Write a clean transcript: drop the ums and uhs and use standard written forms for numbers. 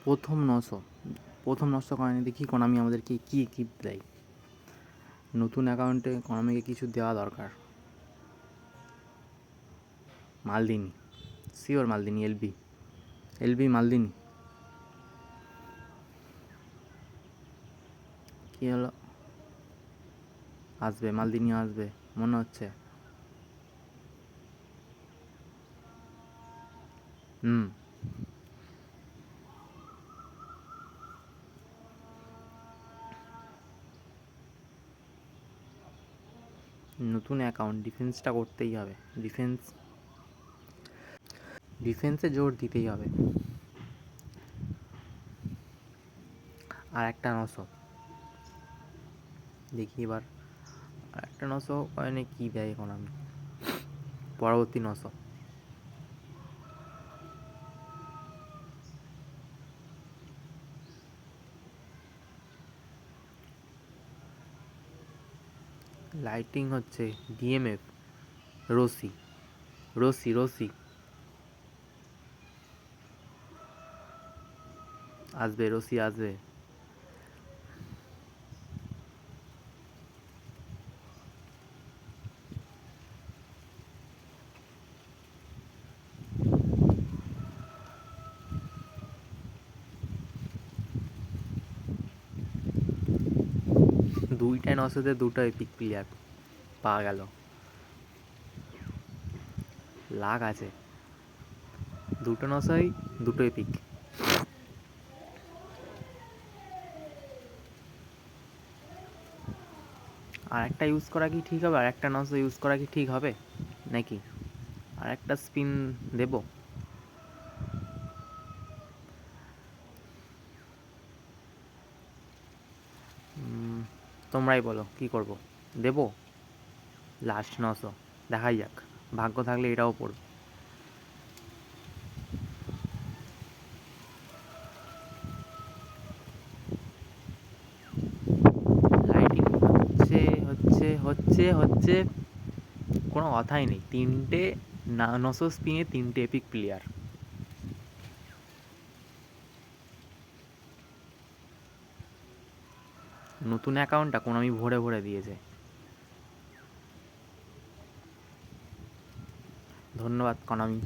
প্রথম নষ্ট করেনি দেখি কোনামি আমাদেরকে কী গিফট দেয়। নতুন অ্যাকাউন্টে কোনামিকে কিছু দেওয়া দরকার। মালদিনি, শিওর মালদিনি, এলবি মালদিনি। কী হলো? আসবে মালদিনি, আসবে মনে হচ্ছে। নতুন অ্যাকাউন্ট, ডিফেন্সটা করতেই হবে। ডিফেন্সে জোর দিতেই হবে। আর একটা 900 দেখি এবার। আর একটা 900 কয়েনে কী দেয় এখন আমি। পরবর্তী 900 লাইটিং হচ্ছে ডিএমএফ, রসি আসবে, রসি আসবে। দুইটায় 900-তে দুটো এপিক প্লেয়ার পাওয়া গেল। লাগ আছে, দুটো 900-ই দুটো এপিক। আর একটা ইউজ করা কি ঠিক হবে? আর একটা 900 ইউজ করা কি ঠিক হবে নাকি? আর একটা স্পিন দেব? তোমরাই বলো কি করব। দেব লাস্ট 900, দেখাই যাক, ভাগ্য থাকলে এটাও পড়বে। লাইটিং হচ্ছে কোনো কথাই নেই। 900 স্পিনে 3টে এপিক প্লেয়ার। নতুন অ্যাকাউন্টটা কোনামি ভরে দিয়েছে। ধন্যবাদ কোনামি।